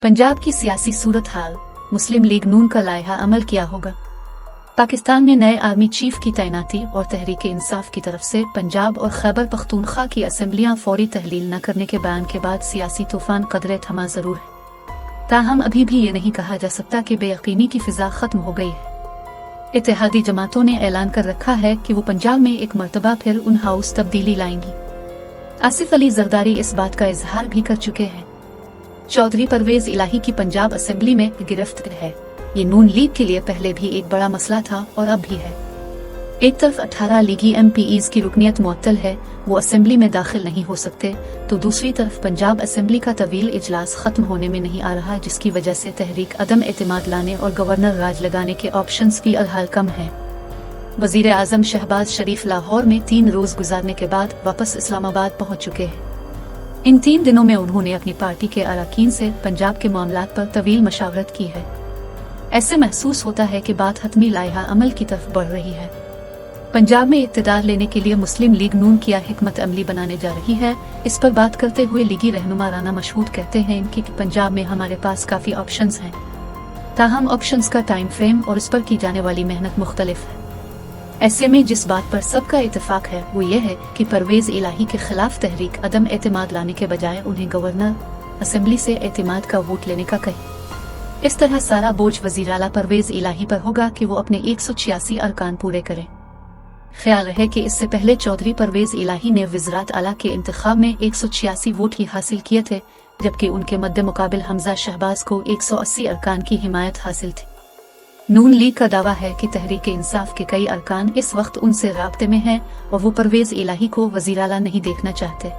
पंजाब की सियासी सूरत हाल, मुस्लिम लीग नून का लायहा अमल किया होगा। पाकिस्तान में नए आर्मी चीफ की तैनाती और तहरीक इंसाफ की तरफ से पंजाब और खैबर पख्तूनख्वा की असेंबलियां फौरी तहलील न करने के बयान के बाद सियासी तूफान कदरे थमा जरूर है, ताहम अभी भी ये नहीं कहा जा सकता कि बेयकीनी की फिजा खत्म हो गई है। इत्तेहादी जमातों ने ऐलान कर रखा है कि वो पंजाब में एक मरतबा फिर उन हाउस तब्दीली लाएंगी। आसिफ अली जरदारी इस बात का इजहार भी कर चुके हैं। चौधरी परवेज इलाही की पंजाब असेंबली में गिरफ्त है। ये नून लीग के लिए पहले भी एक बड़ा मसला था और अब भी है। एक तरफ 18 लीगी MPs की रुकनियत मुअत्तल है, वो असेंबली में दाखिल नहीं हो सकते, तो दूसरी तरफ पंजाब असेंबली का तवील इजलास खत्म होने में नहीं आ रहा, जिसकी वजह से तहरीक अदम एतमाद लाने और गवर्नर राज लगाने के ऑप्शंस भी अलहाल कम है। वजीर आजम शहबाज शरीफ लाहौर में 3 रोज गुजारने के बाद वापस इस्लामाबाद पहुंच चुके हैं। इन 3 दिनों में उन्होंने अपनी पार्टी के अरकान से पंजाब के मामलात पर तवील मशावरत की है। ऐसे महसूस होता है कि बात हतमी लायहा अमल की तरफ बढ़ रही है। पंजाब में इक़्तिदार लेने के लिए मुस्लिम लीग नून क्या हिकमत अमली बनाने जा रही है, इस पर बात करते हुए लीगी रहनुमा राना मशहूद कहते हैं कि पंजाब में हमारे पास काफी ऑप्शंस हैं, ताहम ऑप्शंस का टाइम फ्रेम और इस पर की जाने वाली मेहनत मुख्तलिफ है। ऐसे में जिस बात पर सबका इत्तेफाक है वो ये है कि परवेज इलाही के खिलाफ तहरीक अदम एतमाद लाने के बजाय उन्हें गवर्नर असेंबली से एतमाद का वोट लेने का कहे। इस तरह सारा बोझ वजीर आला परवेज इलाही पर होगा कि वो अपने 186 अरकान पूरे करें। ख्याल रहे कि इससे पहले चौधरी परवेज इलाही ने वज़रात आला के इंतखाब में 186 वोट ही हासिल किए थे, जबकि उनके मद्दे मुकाबिल हमजा शहबाज को 180 अरकान की हिमायत हासिल थी। नून लीग का दावा है कि तहरीक इंसाफ के कई अरकान इस वक्त उनसे राब्ते में हैं और वो परवेज इलाही को वज़ीर आला नहीं देखना चाहते।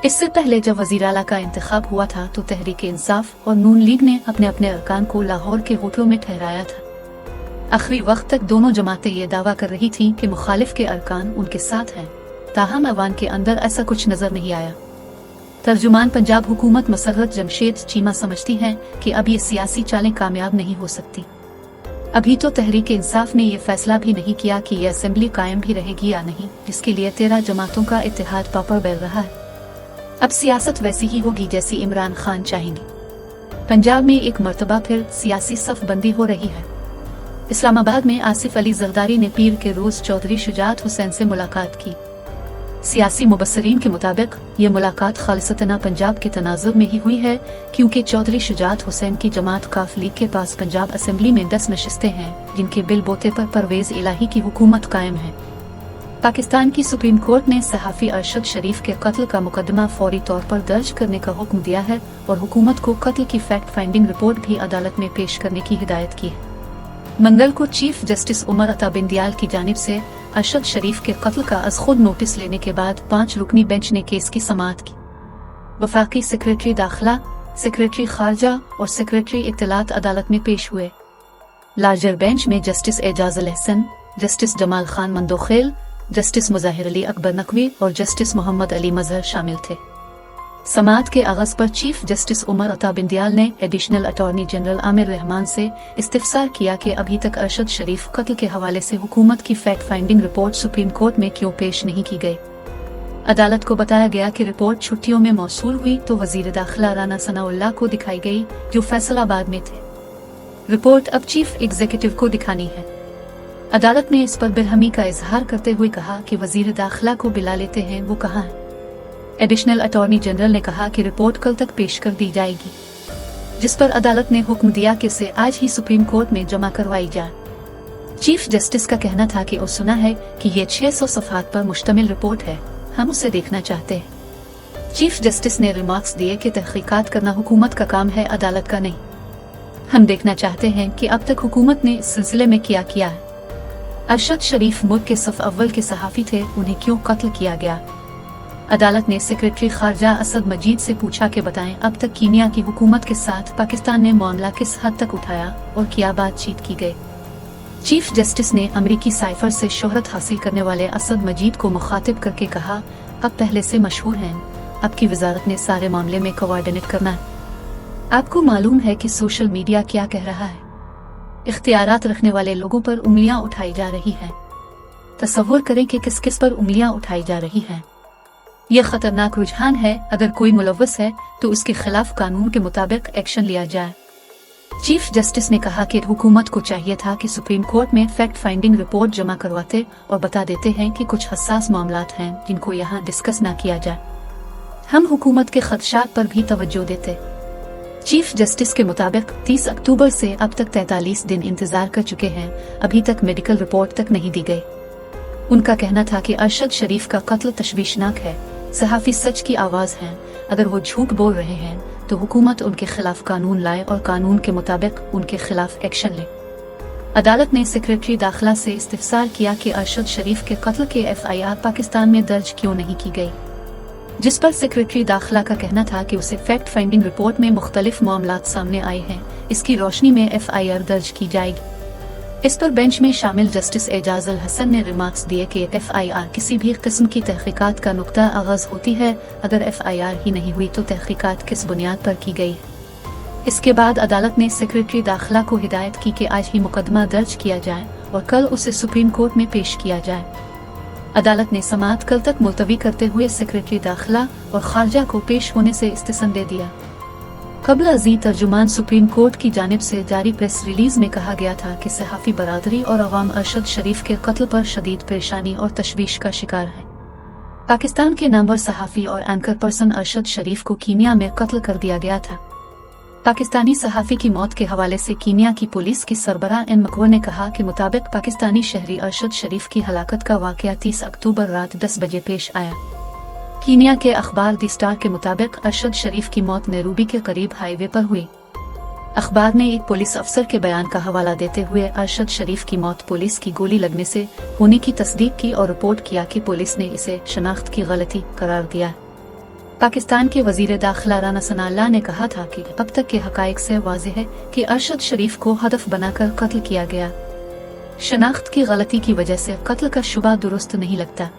इससे पहले जब वज़ीर आला का इंतखाब हुआ था तो तहरीक इंसाफ और नून लीग ने अपने अपने अरकान को लाहौर के होटलों में ठहराया था। आखिरी वक्त तक दोनों जमातें ये दावा कर रही थीं कि मुखालिफ के अरकान उनके साथ हैं, ताहम अवान के अंदर ऐसा कुछ नजर नहीं आया। तर्जुमान पंजाब हुकूमत मसर्रत जमशेद चीमा समझती है कि अब ये सियासी चालें कामयाब नहीं हो सकती। अभी तो तहरीक इंसाफ ने यह फैसला भी नहीं किया कि यह असेंबली कायम भी रहेगी या नहीं, जिसके लिए 13 जमातों का इत्तेहाद पापड़ बेल रहा है। अब सियासत वैसी ही होगी जैसी इमरान खान चाहेंगे। पंजाब में एक मर्तबा फिर सियासी सफ बंदी हो रही है। इस्लामाबाद में आसिफ अली जरदारी ने पीर के रोज चौधरी शुजात हुसैन से मुलाकात की। सियासी मुबस्सरीन के मुताबिक ये मुलाकात खालिसतना पंजाब के तनाजुर में ही हुई है, क्योंकि चौधरी शुजात हुसैन की जमात काफ लीग के पास पंजाब असेंबली में 10 नशिस्तें हैं, जिनके बिल बोते पर परवेज इलाही की हुकूमत कायम है। पाकिस्तान की सुप्रीम कोर्ट ने सहाफ़ी अरशद शरीफ के कत्ल का मुकदमा फौरी तौर पर दर्ज करने का हुक्म दिया है और हुकूमत को कत्ल की फैक्ट फाइंडिंग रिपोर्ट भी अदालत में पेश करने की हिदायत की है। मंगल को चीफ जस्टिस उमर अता बिंदियाल की जानिब से अरशद शरीफ के कत्ल का अज खुद नोटिस लेने के बाद 5 रुकनी बेंच ने केस की समाअत की। वफाकी सेक्रेटरी दाखिला, सेक्रेटरी खारजा और सेक्रेटरी इत्तलात अदालत में पेश हुए। लार्जर बेंच में जस्टिस एजाज अल हसन, जस्टिस जमाल खान मंदोखेल, जस्टिस मुजाहिर अली अकबर नकवी और जस्टिस मोहम्मद अली मजहर शामिल थे। समाअत के आगाज पर चीफ जस्टिस उमर अता बिंदियाल ने additional attorney general Aamir Rahman से इस्तिफसार किया कि अभी तक अरशद शरीफ कत्ल के हवाले से हुकूमत की fact finding report supreme court में क्यों पेश नहीं की गई। अदालत को बताया गया कि रिपोर्ट छुट्टियों में मौसूल हुई तो वजीर दाखिला राना सनाउल्लाह को दिखाई गई, जो फैसलाबाद में थे। रिपोर्ट अब चीफ एग्जीक्यूटिव को दिखानी है। अदालत ने इस पर बेरहमी का इजहार करते हुए कहा कि वजीर दाखिला को बुला लेते हैं, वो कहाँ है। एडिशनल अटॉर्नी जनरल ने कहा कि रिपोर्ट कल तक पेश कर दी जाएगी, जिस पर अदालत ने हुक्म दिया कि इसे आज ही सुप्रीम कोर्ट में जमा करवाई जाए। चीफ जस्टिस का कहना था कि वो सुना है कि ये 600 सफ़हात पर मुश्तमिल रिपोर्ट है, हम उसे देखना चाहते हैं। चीफ जस्टिस ने रिमार्क्स दिए कि तहकीकात करना हुकूमत का काम है, अदालत का नहीं। हम देखना चाहते हैं कि अब तक हुकूमत ने इस सिलसिले में क्या किया है। अरशद शरीफ मुल्क के सफ अव्वल के सहाफ़ी थे, उन्हें क्यों कत्ल किया गया। अदालत ने सेक्रेटरी खारजा असद मजीद से पूछा कि बताएं अब तक कीनिया की हुकूमत के साथ पाकिस्तान ने मामला किस हद तक उठाया और क्या बातचीत की गई। चीफ जस्टिस ने अमरीकी साइफर से शोहरत हासिल करने वाले असद मजीद को मुखातिब करके कहा, अब पहले से मशहूर हैं, अब की वजारत ने सारे मामले में कोऑर्डिनेट करना है। आपको मालूम है कि सोशल मीडिया क्या कह रहा है। इख्तियारात रखने वाले लोगों पर उंगलियां उठाई जा रही हैं। तसव्वुर करें कि किस किस पर उंगलियां उठाई जा रही हैं। यह खतरनाक रुझान है, अगर कोई मुलव्वस है तो उसके खिलाफ कानून के मुताबिक एक्शन लिया जाए। चीफ जस्टिस ने कहा कि हुकूमत को चाहिए था कि सुप्रीम कोर्ट में फैक्ट फाइंडिंग रिपोर्ट जमा करवाते और बता देते हैं कि कुछ हसास मामलात हैं जिनको यहाँ डिस्कस ना किया जाए। हम हुकूमत के खदशात पर भी तवज्जो देते। चीफ जस्टिस के मुताबिक 30 अक्टूबर से अब तक 43 दिन इंतजार कर चुके हैं, अभी तक मेडिकल रिपोर्ट तक नहीं दी गई। उनका कहना था कि अरशद शरीफ का कत्ल तशवीशनाक है, सहाफी सच की आवाज हैं, अगर वो झूठ बोल रहे हैं तो हुकूमत उनके खिलाफ कानून लाए और कानून के मुताबिक उनके खिलाफ एक्शन ले। अदालत ने सेक्रेटरी दाखिला से इस्तिफसार किया कि अरशद शरीफ के कत्ल के FIR पाकिस्तान में दर्ज क्यों नहीं की गई, जिस पर सेक्रेटरी दाखिला का कहना था कि उसे फैक्ट फाइंडिंग रिपोर्ट में मुख्तलिफ मामलात सामने आए हैं, इसकी रोशनी में FIR दर्ज की जाएगी। इस पर बेंच में शामिल जस्टिस एजाज अल हसन ने रिमार्क्स दिए कि FIR किसी भी किस्म की तहकीकात का नुक्ता आगाज होती है, अगर FIR ही नहीं हुई तो तहकीकात किस बुनियाद पर की गई है। इसके बाद अदालत ने सेक्रेटरी दाखिला को हिदायत की कि आज ही मुकदमा दर्ज किया जाए और कल उसे सुप्रीम कोर्ट में पेश किया जाए। अदालत ने समाअत कल तक मुलतवी करते हुए सेक्रेटरी दाखिला और खारजा को पेश होने से इस्तिसन दे दिया। कबल अज़ीं तर्जुमान सुप्रीम कोर्ट की जानिब से जारी प्रेस रिलीज में कहा गया था कि सहाफ़ी बरादरी और अवाम अरशद शरीफ के कत्ल पर शदीद परेशानी और तशवीश का शिकार है। पाकिस्तान के नामवर सहाफ़ी और एंकर पर्सन अरशद शरीफ को कीनिया में कत्ल कर दिया गया था। पाकिस्तानी सहाफ़ी की मौत के हवाले से कीनिया की पुलिस की सरबराह एन मकवर ने कहा कि मुताबिक पाकिस्तानी शहरी अरशद शरीफ की हलाकत का वाक़या 30 अक्टूबर रात 10 बजे पेश आया। कीनिया के अखबार दी स्टार के मुताबिक अरशद शरीफ की मौत नैरोबी के करीब हाईवे पर हुई। अखबार ने एक पुलिस अफसर के बयान का हवाला देते हुए अरशद शरीफ की मौत पुलिस की गोली लगने से होने की तस्दीक की और रिपोर्ट किया कि पुलिस ने इसे शनाख्त की गलती करार दिया। पाकिस्तान के वजीर दाखिला राना सनाअल्लाह ने कहा था कि अब तक के हकाइक से वाज़ेह है कि अरशद शरीफ को हदफ बनाकर कत्ल किया गया। शनाख्त की गलती की वजह से कत्ल का शुबा दुरुस्त नहीं लगता।